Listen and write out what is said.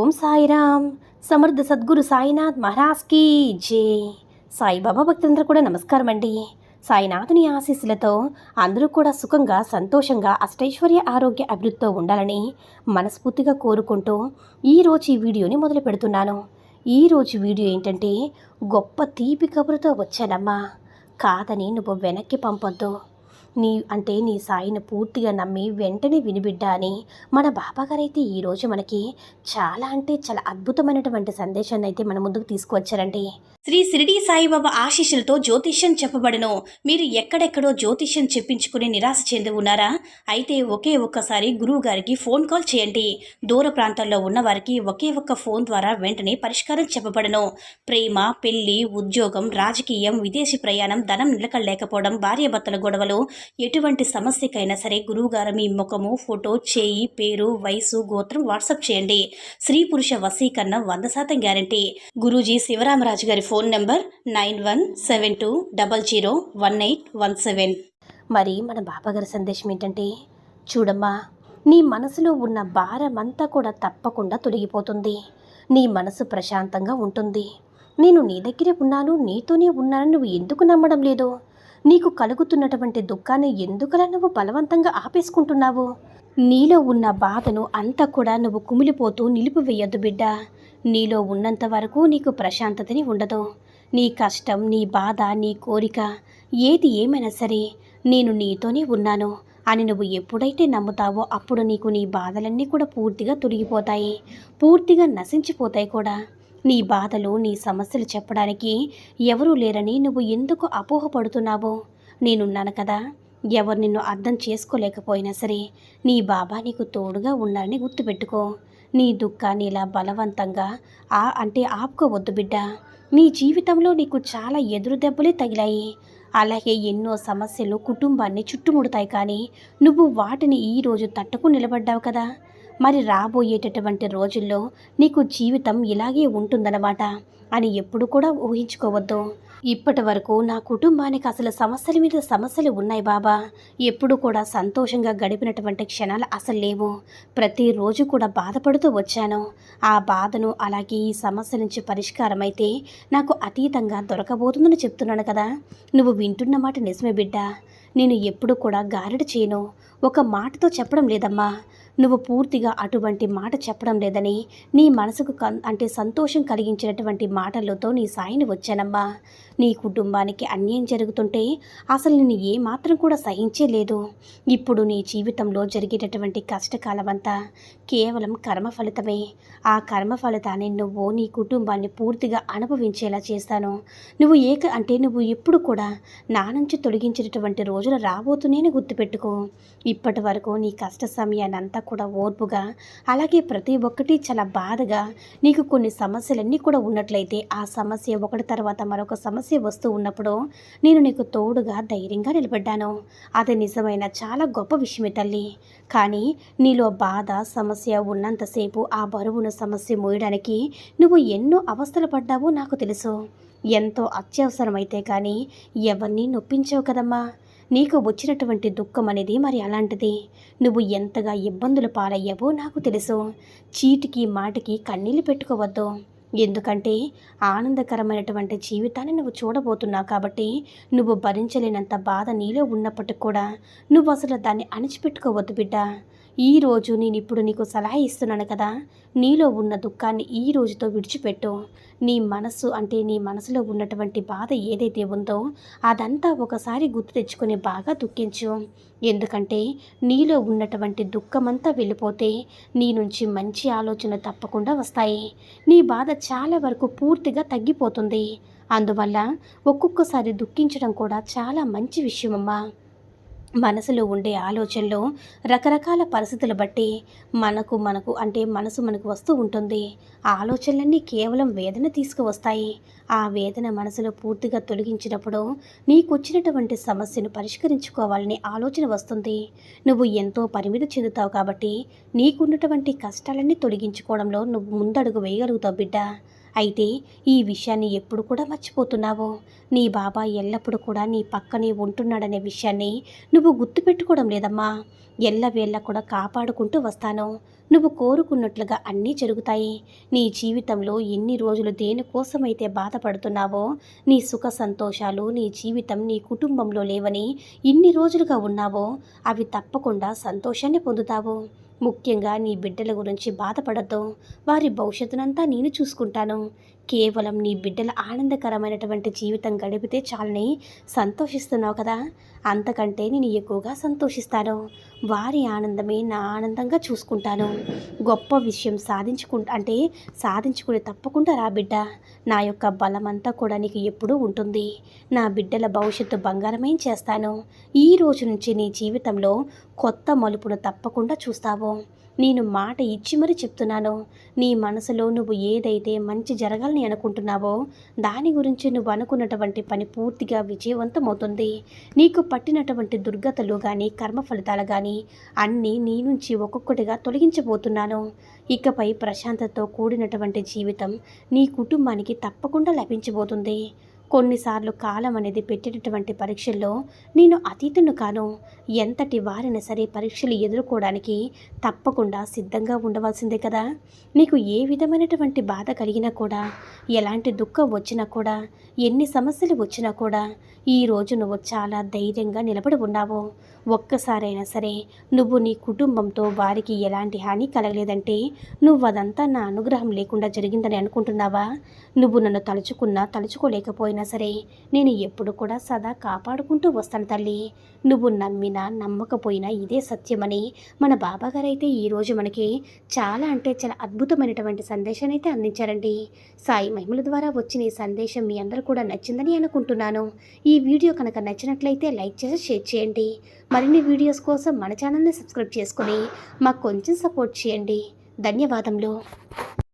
ఓం సాయిరామ్. సమర్థ సద్గురు సాయినాథ్ మహారాజ్కి జై. సాయిబాబా భక్తులందరూ కూడా నమస్కారం అండి. సాయినాథుని ఆశీస్సులతో అందరూ కూడా సుఖంగా సంతోషంగా అష్టైశ్వర్య ఆరోగ్య అభివృద్ధితో ఉండాలని మనస్ఫూర్తిగా కోరుకుంటూ ఈరోజు ఈ వీడియోని మొదలు పెడుతున్నాను. ఈరోజు వీడియో ఏంటంటే, గొప్ప తీపి కబురుతో వచ్చానమ్మా, కాదని నువ్వు వెనక్కి పంపొద్దు. నీ సాయిని పూర్తిగా నమ్మి వెంటనే వినిబిడ్డా అని మన బాబాగారైతే ఈరోజు మనకి చాలా అద్భుతమైనటువంటి సందేశాన్ని అయితే మన ముందుకు తీసుకువచ్చారండి. శ్రీ షిరిడి సాయిబాబా ఆశీస్సులతో జ్యోతిష్యం చెప్పబడను. మీరు ఎక్కడెక్కడో జ్యోతిష్యం చెప్పించుకుని నిరాశ చెంది ఉన్నారా? అయితే ఒకే ఒక్కసారి గురువు గారికి ఫోన్ కాల్ చేయండి. దూర ప్రాంతాల్లో ఉన్న వారికి ఒకే ఒక్క ఫోన్ ద్వారా వెంటనే పరిష్కారం చెప్పబడను. ప్రేమ, పెళ్లి, ఉద్యోగం, రాజకీయం, విదేశీ ప్రయాణం, ధనం నిలకడలేకపోవడం, భార్యాభర్తల గొడవలు, ఎటువంటి సమస్యకైనా సరే గురువుగారు మీ ముఖము, ఫోటో, చేయి, పేరు, వయసు, గోత్రం వాట్సాప్ చేయండి. స్త్రీ పురుష వశీకరణ 100% గ్యారంటీ. గురూజీ శివరామరాజు గారి ఫోన్ నెంబర్ 9172001817. మరి మన బాబాగారి సందేశం ఏంటంటే, చూడమ్మా, నీ మనసులో ఉన్న భారమంతా కూడా తప్పకుండా తొలగిపోతుంది. నీ మనసు ప్రశాంతంగా ఉంటుంది. నేను నీ దగ్గరే ఉన్నాను, నీతోనే ఉన్నానని నువ్వు ఎందుకు నమ్మడం లేదు? నీకు కలుగుతున్నటువంటి దుఃఖాన్ని ఎందుకలా నువ్వు బలవంతంగా ఆపేసుకుంటున్నావు? నీలో ఉన్న బాధను అంతా కూడా నువ్వు కుమిలిపోతూ నిలిపివేయొద్దు బిడ్డ. నీలో ఉన్నంత వరకు నీకు ప్రశాంతతని ఉండదు. నీ కష్టం, నీ బాధ, నీ కోరిక ఏది ఏమైనా సరే నేను నీతోనే ఉన్నాను అని నువ్వు ఎప్పుడైతే నమ్ముతావో అప్పుడు నీకు నీ బాధలన్నీ కూడా పూర్తిగా తొలగిపోతాయి, పూర్తిగా నశించిపోతాయి కూడా. నీ బాధలు, నీ సమస్యలు చెప్పడానికి ఎవరూ లేరని నువ్వు ఎందుకు అపోహపడుతున్నావో? నేనున్నాను కదా. ఎవరు నిన్ను అర్థం చేసుకోలేకపోయినా సరే నీ బాబా నీకు తోడుగా ఉన్నారని గుర్తుపెట్టుకో. నీ దుఃఖాన్ని ఇలా బలవంతంగా ఆపుకోవద్దు బిడ్డ. నీ జీవితంలో నీకు చాలా ఎదురు దెబ్బలే తగిలాయి. అలాగే ఎన్నో సమస్యలు కుటుంబాన్ని చుట్టుముడతాయి, కానీ నువ్వు వాటిని ఈరోజు తట్టుకు నిలబడ్డావు కదా. మరి రాబోయేటటువంటి రోజుల్లో నీకు జీవితం ఇలాగే ఉంటుందన్నమాట అని ఎప్పుడు కూడా ఊహించుకోవద్దు. ఇప్పటి వరకు నా కుటుంబానికి అసలు సమస్యల మీద సమస్యలు ఉన్నాయి బాబా. ఎప్పుడు కూడా సంతోషంగా గడిపినటువంటి క్షణాలు అసలు లేవు. ప్రతిరోజు కూడా బాధపడుతూ వచ్చాను. ఆ బాధను, అలాగే ఈ సమస్య నుంచి పరిష్కారం అయితే నాకు అతీతంగా దొరకబోతుందని చెప్తున్నాను కదా. నువ్వు వింటున్న మాట నిజమే బిడ్డ. నేను ఎప్పుడు కూడా గారడి చేయను, ఒక మాటతో చెప్పడం లేదమ్మా. నువ్వు పూర్తిగా అటువంటి మాట చెప్పడం లేదని నీ మనసుకు సంతోషం కలిగించినటువంటి మాటలతో నీ సాయిని వచ్చానమ్మా. నీ కుటుంబానికి అన్యాయం జరుగుతుంటే అసలు నేను ఏమాత్రం కూడా సహించలేదు. ఇప్పుడు నీ జీవితంలో జరిగేటటువంటి కష్టకాలమంతా కేవలం కర్మ ఫలితమే. ఆ కర్మ ఫలితాన్ని నువ్వు, నీ కుటుంబాన్ని పూర్తిగా అనుభవించేలా చేస్తాను. నువ్వు ఎప్పుడు కూడా నా నుంచి తొలగించేటటువంటి రోజులు రాబోతున్నాయని గుర్తుపెట్టుకో. ఇప్పటి వరకు నీ కష్ట సమయాన్నంతా కూడా ఓర్పుగా, అలాగే ప్రతి ఒక్కటి చాలా బాధగా నీకు కొన్ని సమస్యలన్నీ కూడా ఉన్నట్లయితే ఆ సమస్య ఒకటి తర్వాత మరొక సమస్య వస్తూ ఉన్నప్పుడు నేను నీకు తోడుగా ధైర్యంగా నిలబడ్డాను. అది నిజమైన చాలా గొప్ప విషయమే తల్లి. కానీ నీలో బాధ, సమస్య ఉన్నంతసేపు ఆ బరువును సమస్య మోయడానికి నువ్వు ఎన్నో అవస్థలు పడ్డావో నాకు తెలుసు. ఎంతో అత్యవసరమైతే కానీ ఎవరిని నొప్పించావు కదమ్మా. నీకు వచ్చినటువంటి దుఃఖం అనేది మరి అలాంటిది. నువ్వు ఎంతగా ఇబ్బందులు పాలయ్యావో నాకు తెలుసు. చీటికి మాటికి కన్నీళ్ళు పెట్టుకోవద్దు. ఎందుకంటే ఆనందకరమైనటువంటి జీవితాన్ని నువ్వు చూడబోతున్నావు కాబట్టి. నువ్వు భరించలేనంత బాధ నీలో ఉన్నప్పటికి కూడా నువ్వు అసలు దాన్ని అణిచిపెట్టుకోవద్దు బిడ్డ. ఈరోజు నేను ఇప్పుడు నీకు సలహా ఇస్తున్నాను కదా. నీలో ఉన్న దుఃఖాన్ని ఈ రోజుతో విడిచిపెట్టు. నీ మనసులో ఉన్నటువంటి బాధ ఏదైతే ఉందో అదంతా ఒకసారి గుర్తు తెచ్చుకొని బాగా దుఃఖించు. ఎందుకంటే నీలో ఉన్నటువంటి దుఃఖమంతా వెళ్ళిపోతే నీ నుంచి మంచి ఆలోచన తప్పకుండా వస్తాయి. నీ బాధ చాలా వరకు పూర్తిగా తగ్గిపోతుంది. అందువల్ల ఒక్కొక్కసారి దుఃఖించడం కూడా చాలా మంచి విషయమమ్మా. మనసులో ఉండే ఆలోచనలు రకరకాల పరిస్థితులు బట్టి మనసు మనకు వస్తూ ఉంటుంది. ఆ ఆలోచనలన్నీ కేవలం వేదన తీసుకువస్తాయి. ఆ వేదన మనసులో పూర్తిగా తొలగించినప్పుడు నీకు వచ్చినటువంటి సమస్యను పరిష్కరించుకోవాలనే ఆలోచన వస్తుంది. నువ్వు ఎంతో పరిమితి చెందుతావు కాబట్టి నీకున్నటువంటి కష్టాలన్నీ తొలగించుకోవడంలో నువ్వు ముందడుగు వేయగలుగుతావు బిడ్డ. అయితే ఈ విషయాన్ని ఎప్పుడు కూడా మర్చిపోతున్నావో, నీ బాబా ఎల్లప్పుడూ కూడా నీ పక్కనే ఉంటున్నాడనే విషయాన్ని నువ్వు గుర్తుపెట్టుకోవడం లేదమ్మా. ఎల్లవేళ్ళ కూడా కాపాడుకుంటూ వస్తాను. నువ్వు కోరుకున్నట్లుగా అన్నీ జరుగుతాయి. నీ జీవితంలో ఎన్ని రోజులు దేనికోసమైతే బాధపడుతున్నావో, నీ సుఖ సంతోషాలు, నీ జీవితం, నీ కుటుంబంలో లేవని ఇన్ని రోజులుగా ఉన్నావో, అవి తప్పకుండా సంతోషాన్ని పొందుతావు. ముఖ్యంగా నీ బిడ్డల గురించి బాధపడద్దు. వారి భవిష్యత్తునంతా నేను చూసుకుంటాను. కేవలం నీ బిడ్డల ఆనందకరమైనటువంటి జీవితం గడిపితే చాలని సంతోషిస్తున్నావు కదా, అంతకంటే నేను ఎక్కువగా సంతోషిస్తాను. వారి ఆనందమే నా ఆనందంగా చూసుకుంటాను. గొప్ప విషయం సాధించుకుని తప్పకుండా రా బిడ్డ. నా యొక్క బలమంతా కూడా నీకు ఎప్పుడూ ఉంటుంది. నా బిడ్డల భవిష్యత్తు బంగారమేం చేస్తాను. ఈ రోజు నుంచి నీ జీవితంలో కొత్త మలుపును తప్పకుండా చూస్తావు. నేను మాట ఇచ్చి మరీ చెప్తున్నాను. నీ మనసులో నువ్వు ఏదైతే మంచి జరగాలని అనుకుంటున్నావో, దాని గురించి నువ్వు అనుకున్నటువంటి పని పూర్తిగా విజయవంతమవుతుంది. నీకు పట్టినటువంటి దుర్గతలు కానీ, కర్మ ఫలితాలు కానీ అన్నీ నీ నుంచి ఒక్కొక్కటిగా తొలగించబోతున్నాను. ఇకపై ప్రశాంతతతో కూడినటువంటి జీవితం నీ కుటుంబానికి తప్పకుండా లభించబోతుంది. కొన్నిసార్లు కాలం అనేది పెట్టేటటువంటి పరీక్షల్లో నేను అతీతును కాను. ఎంతటి వారైనా సరే పరీక్షలు ఎదుర్కోవడానికి తప్పకుండా సిద్ధంగా ఉండవలసిందే కదా. నీకు ఏ విధమైనటువంటి బాధ కలిగినా కూడా, ఎలాంటి దుఃఖం వచ్చినా కూడా, ఎన్ని సమస్యలు వచ్చినా కూడా ఈరోజు నువ్వు చాలా ధైర్యంగా నిలబడి ఉన్నావు. ఒక్కసారైనా సరే నువ్వు నీ కుటుంబంతో వారికి ఎలాంటి హాని కలగలేదంటే నువ్వు అదంతా నా అనుగ్రహం లేకుండా జరిగిందని అనుకుంటున్నావా? నువ్వు నన్ను తలుచుకున్నా తలుచుకోలేకపోయినా సరే నేను ఎప్పుడు కూడా సదా కాపాడుకుంటూ వస్తాను తల్లి. నువ్వు నమ్మినా నమ్మకపోయినా ఇదే సత్యమని మన బాబాగారు అయితే ఈరోజు మనకి చాలా అంటే చాలా అద్భుతమైనటువంటి సందేశాన్ని అయితే అందించారండి. సాయి మహిమల ద్వారా వచ్చిన ఈ సందేశం మీ అందరూ కూడా నచ్చిందని అనుకుంటున్నాను. ఈ వీడియో కనుక నచ్చినట్లయితే లైక్ చేసి షేర్ చేయండి. మరిన్ని వీడియోస్ కోసం మన ఛానల్ని సబ్స్క్రైబ్ చేసుకొని మాకు కొంచెం సపోర్ట్ చేయండి. ధన్యవాదములు.